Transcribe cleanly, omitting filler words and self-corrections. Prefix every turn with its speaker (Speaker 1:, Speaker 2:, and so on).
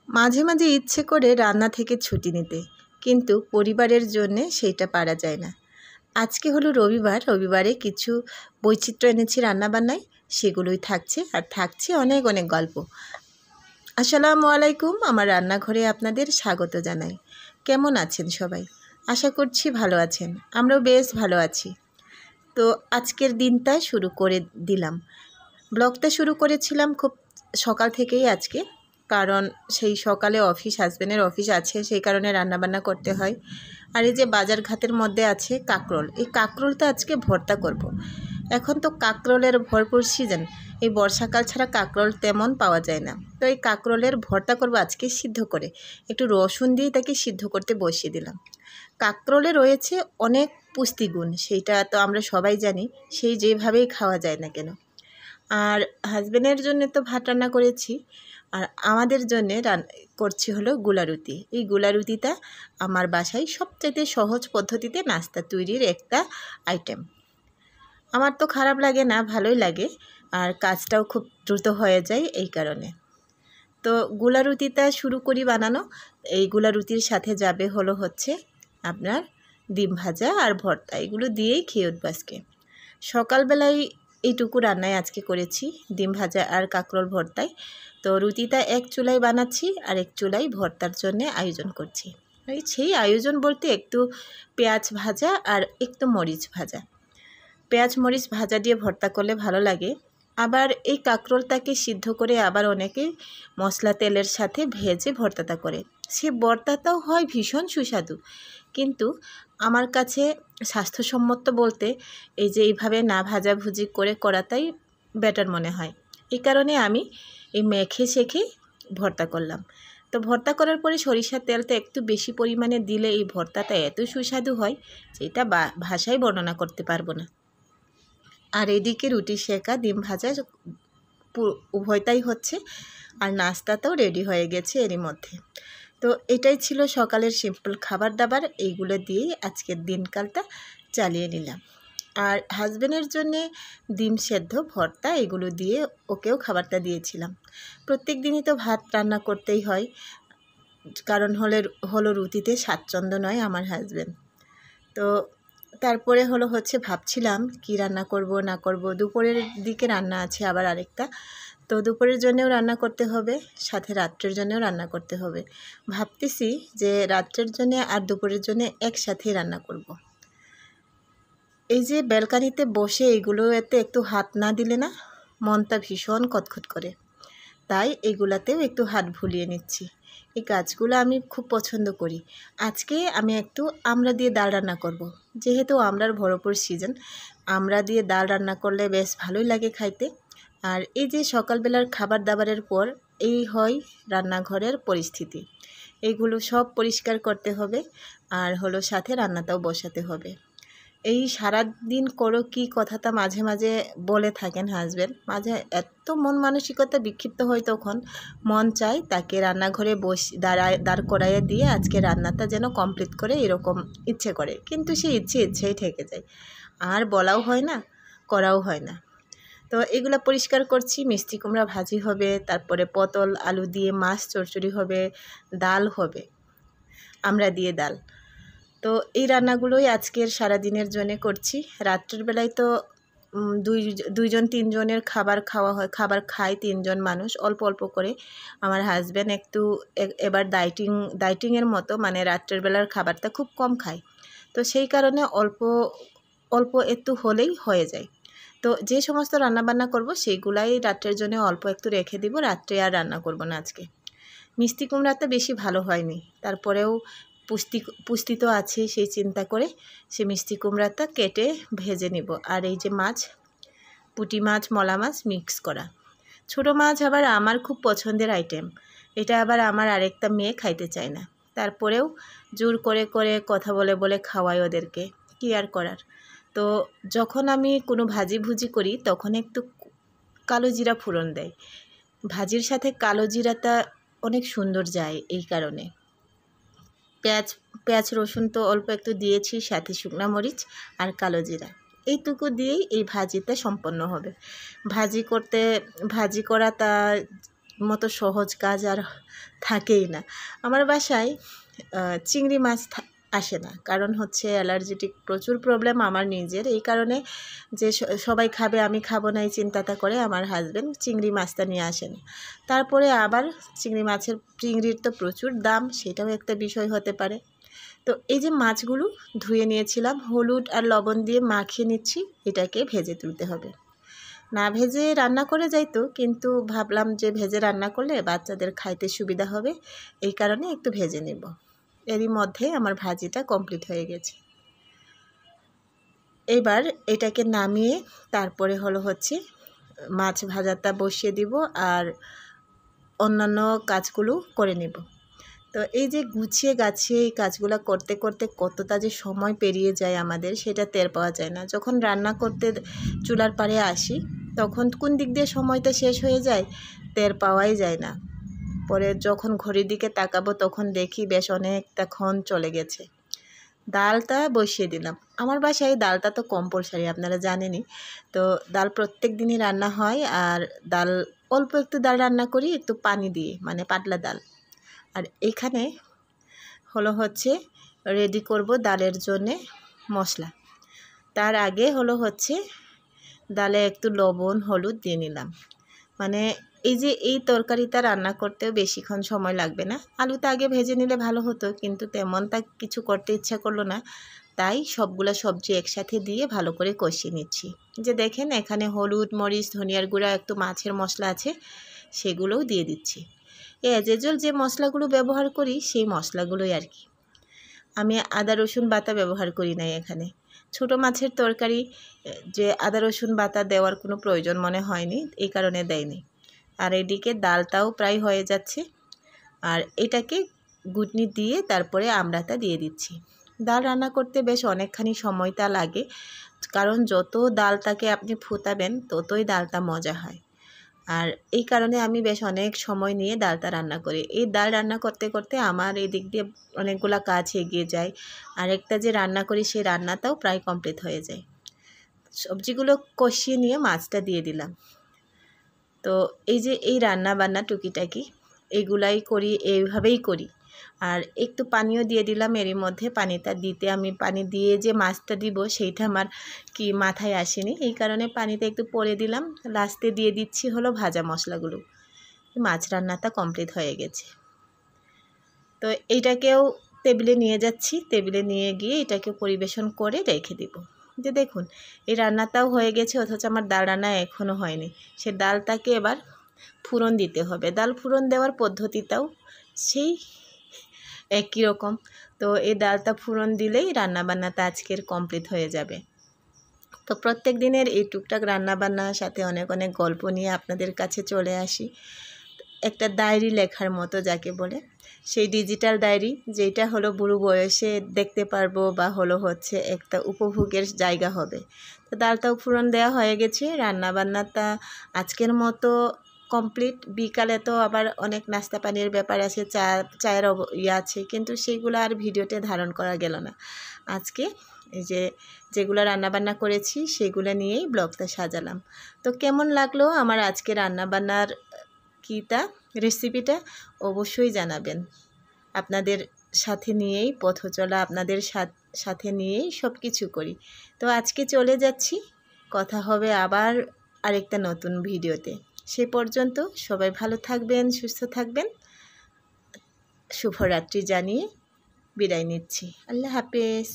Speaker 1: মাঝে মাঝে ইচ্ছে করে রান্না থেকে ছুটি নিতে, কিন্তু পরিবারের জন্যে সেইটা পারা যায় না। আজকে হলো রবিবার, রবিবারে কিছু বৈচিত্র্য এনেছি রান্নাবান্নায়, সেগুলোই থাকছে আর থাকছে অনেক অনেক গল্প। আসসালামু আলাইকুম, আমার রান্নাঘরে আপনাদের স্বাগত জানাই। কেমন আছেন সবাই? আশা করছি ভালো আছেন, আমরাও বেশ ভালো আছি। তো আজকের দিনটা শুরু করে দিলাম। ব্লগটা শুরু করেছিলাম খুব সকাল থেকেই আজকে, কারণ সেই সকালে হাজব্যান্ডের অফিস আছে, সেই কারণে রান্নাবান্না করতে হয়। আর এই যে বাজার ঘাটের মধ্যে আছে কাঁকরোল, এই কাঁকরোলটা আজকে ভর্তা করব। এখন তো কাঁকরোলের ভরপুর সিজন, এই বর্ষাকাল ছাড়া কাঁকরোল তেমন পাওয়া যায় না। তো এই কাঁকরোলের ভর্তা করব আজকে সিদ্ধ করে, একটু রসুন দিয়ে তাকে সিদ্ধ করতে বসিয়ে দিলাম। কাঁকরোলে রয়েছে অনেক পুষ্টিগুণ, সেইটা তো আমরা সবাই জানি, সেই যেভাবেই খাওয়া যায় না কেন। আর হাজব্যান্ডের জন্য তো ভাত রান্না করেছি, আর আমাদের জন্যে করছি হলো গুলারুটি। এই গুলারুটিটা আমার বাসায় সবচেয়ে সহজ পদ্ধতিতে নাস্তা তৈরির একটা আইটেম। আমার তো খারাপ লাগে না, ভালোই লাগে, আর কাজটাও খুব দ্রুত হয়ে যায় এই কারণে। তো গুলারুটিটা শুরু করি বানানো। এই গুলারুটির সাথে যাবে হচ্ছে আপনার ডিম ভাজা আর ভর্তা, এগুলো দিয়েই খেয়ে উঠব আজকে। সকালবেলায় এইটুকু রান্নায় আজকে করেছি, ডিম ভাজা আর কাঁকরোল ভর্তায়। তো রুটিটা এক চুলায় বানাচ্ছি আর এক চুলায় ভর্তার জন্য আয়োজন করছি। সেই আয়োজন বলতে একটু পেঁয়াজ ভাজা আর একটু মরিচ ভাজা। পেঁয়াজ মরিচ ভাজা দিয়ে ভর্তা করলে ভালো লাগে। আবার এই কাঁকরোলটাকে সিদ্ধ করে আবার অনেকে মশলা তেলের সাথে ভেজে ভর্তাটা করে, সে ভর্তাটাও হয় ভীষণ সুস্বাদু। কিন্তু আমার কাছে স্বাস্থ্যসম্মত বলতে এই যে এইভাবে না ভাজাভুজি করে করাটাই বেটার মনে হয়। এই কারণে আমি এই মেখে শেখে ভর্তা করলাম। তো ভর্তা করার পরে সরিষার তেলটা একটু বেশি পরিমাণে দিলে এই ভর্তাটা এত সুস্বাদু হয় যেটা ভাষায় বর্ণনা করতে পারবো না। আর এদিকে রুটি সেকা ডিম ভাজা উভয়টাই হচ্ছে, আর নাস্তাটাও রেডি হয়ে গেছে এরই মধ্যে। তো এটাই ছিল সকালের সিম্পল খাবার দাবার, এইগুলো দিয়েই আজকের দিনকালটা চালিয়ে নিলাম। আর হাজব্যান্ডের জন্যে ডিম সেদ্ধ ভর্তা এগুলো দিয়ে ওকেও খাবারটা দিয়েছিলাম। প্রত্যেক দিনই তো ভাত রান্না করতেই হয়, কারণ হলো রুটিতে স্বাচ্ছন্দ্য নয় আমার হাজব্যান্ড। তো তারপরে হচ্ছে ভাবছিলাম কি রান্না করব না করব। দুপুরের দিকে রান্না আছে আবার আরেকটা, তো দুপুরের জন্যেও রান্না করতে হবে, সাথে রাত্রের জন্যেও রান্না করতে হবে। ভাবতেছি যে রাত্রের জন্যে আর দুপুরের জন্যে একসাথেই রান্না করব। এই যে ব্যালকানিতে বসে এগুলো একটু হাত না দিলে না মনটা ভীষণ খটখট করে, তাই এগুলাতেও একটু হাত ভুলিয়ে নিচ্ছি। এই গাছগুলো আমি খুব পছন্দ করি। আজকে আমি একটু আমড়া দিয়ে ডাল রান্না করব। যেহেতু আমড়ার ভরপুর সিজন, আমড়া দিয়ে ডাল রান্না করলে বেশ ভালোই লাগে খাইতে। আর এই যে সকালবেলার খাবার দাবারের পর এই হয় রান্নাঘরের পরিস্থিতি, এইগুলো সব পরিষ্কার করতে হবে, আর সাথে রান্নাটাও বসাতে হবে। এই সারাদিন করো কি কথাটা মাঝে মাঝে বলে থাকেন হাজব্যান্ড। মাঝে এত মন মানসিকতা বিক্ষিপ্ত হয়, তখন মন চায় তাকে রান্নাঘরে দাঁড় করাইয়ে দিয়ে আজকে রান্নাটা যেন কমপ্লিট করে, এরকম ইচ্ছে করে। কিন্তু সেই ইচ্ছেই থেকে যায়, আর বলাও হয় না, করাও হয় না। তো এগুলো পরিষ্কার করছি। মিষ্টি কুমড়া ভাজি হবে, তারপরে পটল আলু দিয়ে মাছ চচ্চড়ি হবে, ডাল হবে, আমড়া দিয়ে ডাল। তো এই রান্নাগুলোই আজকের সারাদিনের জন্য করছি। রাত্রের বেলায় তো দুইজন তিনজনের খাবার খাওয়া হয়, খাবার খায় তিনজন মানুষ অল্প অল্প করে। আমার হাজব্যান্ড একটু এবার ডাইটিংয়ের মতো, মানে রাত্রের বেলার খাবারটা খুব কম খায়, তো সেই কারণে অল্প অল্প একটু হলেই হয়ে যায়। তো যে সমস্ত রান্নাবান্না করব সেইগুলাই রাত্রের জন্য অল্প একটু রেখে দিব, রাত্রে আর রান্না করব না আজকে। মিষ্টি কুমড়াটা বেশি ভালো হয়নি, তারপরেও পুষ্টি তো আছে, সেই চিন্তা করে সে মিষ্টি কুমড়াটা কেটে ভেজে নিব। আর এই যে মাছ, পুঁটি মাছ মলা মাছ মিক্স করা, ছোটো মাছ আবার আমার খুব পছন্দের আইটেম। এটা আবার আমার আরেকটা মেয়ে খাইতে চায় না, তারপরেও জোর করে করে কথা বলে বলে খাওয়াই ওদেরকে, কি আর করার। তো যখন আমি কোনো ভাজি ভুজি করি তখন একটু কালো জিরা ফোড়ন দেয়, ভাজির সাথে কালো জিরাটা অনেক সুন্দর যায়। এই কারণে পেঁয়াজ রসুন তো অল্প একটু দিয়েছি, সাথে শুকনো মরিচ আর কালো জিরা, এইটুকু দিয়েই এই ভাজিটা সম্পন্ন হবে। ভাজি করাটা মতো সহজ কাজ আর থাকেই না। আমার বাসায় চিংড়ি মাছ আসে না, কারণ হচ্ছে অ্যালার্জেটিক প্রচুর প্রবলেম আমার নিজের। এই কারণে যে সবাই খাবে আমি খাবো না এই চিন্তাটা করে আমার হাজব্যান্ড চিংড়ি মাছটা নিয়ে আসেন। তারপরে আবার চিংড়ির তো প্রচুর দাম, সেটাও একটা বিষয় হতে পারে। তো এই যে মাছগুলো ধুয়ে নিয়েছিলাম, হলুদ আর লবণ দিয়ে মাখিয়ে নিচ্ছি, এটাকে ভেজে তুলতে হবে। না ভেজে রান্না করে যাইতো, কিন্তু ভাবলাম যে ভেজে রান্না করলে বাচ্চাদের খাইতে সুবিধা হবে, এই কারণে একটু ভেজে নেব। এরই মধ্যে আমার ভাজিটা কমপ্লিট হয়ে গেছে। এবার এটাকে নামিয়ে তারপরে হচ্ছে মাছ ভাজাটা বসিয়ে দিব আর অন্যান্য কাজগুলো করে নেব। তো এই যে গুছিয়ে গাছিয়ে এই কাজগুলো করতে করতে কতটা যে সময় পেরিয়ে যায় আমাদের, সেটা টের পাওয়া যায় না। যখন রান্না করতে চুলার পাড়ে আসি তখন কোন দিক দিয়ে সময়টা শেষ হয়ে যায় টের পাওয়াই যায় না। পরে যখন ঘড়ির দিকে তাকাবো তখন দেখি বেশ অনেকটাক্ষণ চলে গেছে। ডালটা বসিয়ে দিলাম। আমার বাসায় ডালটা তো কম্পালসারি, আপনারা জানেনই। তো ডাল প্রত্যেক দিনই রান্না হয়, আর ডাল অল্প একটু ডাল রান্না করি একটু পানি দিয়ে, মানে পাতলা ডাল। আর এখানে হচ্ছে রেডি করব ডালের জন্যে মশলা। তার আগে হচ্ছে ডালে একটু লবণ হলুদ দিয়ে নিলাম। মানে এই তরকারিটা রান্না করতেও বেশিক্ষণ সময় লাগবে না। আলুটা আগে ভেজে নিলে ভালো হতো, কিন্তু তেমনটা কিছু করতে ইচ্ছা করলো না, তাই সবগুলো সবজি একসাথে দিয়ে ভালো করে কষিয়ে নিচ্ছি। যে দেখেন এখানে হলুদ মরিচ ধনিয়ার গুঁড়া একটু মাছের মশলা আছে, সেগুলোও দিয়ে দিচ্ছি। অ্যাজ ইউজুয়াল যে মশলাগুলো ব্যবহার করি সেই মশলাগুলোই আর কি। আমি আদা রসুন বাটা ব্যবহার করি নাই এখানে। ছোট মাছের তরকারি যে আদা রসুন বাটা দেওয়ার কোনো প্রয়োজন মনে হয়নি, এই কারণে দেয়নি। আর এদিকে ডালটাও প্রায় হয়ে যাচ্ছে, আর এটাকে ঘুটনি দিয়ে তারপরে আমড়াটা দিয়ে দিচ্ছি। ডাল রান্না করতে বেশ অনেকখানি সময়টা লাগে, কারণ যত ডালটাকে আপনি ফুটাবেন ততই ডালটা মজা হয়। আর এই কারণে আমি বেশ অনেক সময় নিয়ে ডালটা রান্না করি। এই ডাল রান্না করতে করতে আমার এই দিক দিয়ে অনেকগুলো কাজ এগিয়ে যায়। আর একটা যে রান্না করি সেই রান্নাটাও প্রায় কমপ্লিট হয়ে যায়। সবজিগুলো কষিয়ে নিয়ে মাছটা দিয়ে দিলাম। তো এই যে এই রান্না বান্না টুকিটাকি এগুলাই করি, এইভাবেই করি। আর একটু পানিও দিয়ে দিলাম এরই মধ্যে। পানিটা দিতে আমি পানি দিয়ে যে মাছটা দিব সেইটা আমার কি মাথায় আসেনি, এই কারণে পানিটা একটু পরে দিলাম। লাস্টে দিয়ে দিচ্ছি ভাজা মশলাগুলো। মাছ রান্নাটা কমপ্লিট হয়ে গেছে। তো এইটাকেও টেবিলে নিয়ে যাচ্ছি, টেবিলে নিয়ে গিয়ে এটাকে পরিবেশন করে রেখে দিব। যে দেখুন এই রান্নাটাও হয়ে গেছে, অথচ আমার ডাল রান্না এখনও হয়নি। সে ডালটাকে এবার ফোড়ন দিতে হবে। ডাল ফোড়ন দেওয়ার পদ্ধতিটাও সেই একই রকম। তো এই ডালটা ফোড়ন দিলেই রান্নাবান্নাটা আজকের কমপ্লিট হয়ে যাবে। তো প্রত্যেক দিনের এই টুকটাক রান্নাবান্নার সাথে অনেক অনেক গল্প নিয়ে আপনাদের কাছে চলে আসি। একটা ডায়েরি লেখার মতো যাকে বলে, সেই ডিজিটাল ডায়েরি, যেটা বুড়ো বয়সে দেখতে পারবো বা হচ্ছে একটা উপভোগের জায়গা হবে। তো ডালটাও ফোড়ন দেওয়া হয়ে গেছে, রান্নাবান্নাটা আজকের মতো কমপ্লিট। বিকালে তো আবার অনেক নাস্তা পানির ব্যাপার আছে, চায়ের আছে, কিন্তু সেগুলো আর ভিডিওতে ধারণ করা গেল না। আজকে এই যেগুলো রান্নাবান্না করেছি সেগুলো নিয়েই ব্লগটা সাজালাম। তো কেমন লাগলো আমার আজকে রান্নাবান্নার রেসিপিটা অবশ্যই জানাবেন। আপনাদের সাথে নিয়েই পথ চলা, আপনাদের সাথে নিয়েই সব কিছু করি। তো আজকে চলে যাচ্ছি, কথা হবে আবার আরেকটা নতুন ভিডিওতে। সে পর্যন্ত সবাই ভালো থাকবেন, সুস্থ থাকবেন। শুভরাত্রি জানিয়ে বিদায় নিচ্ছি। আল্লাহ হাফেজ।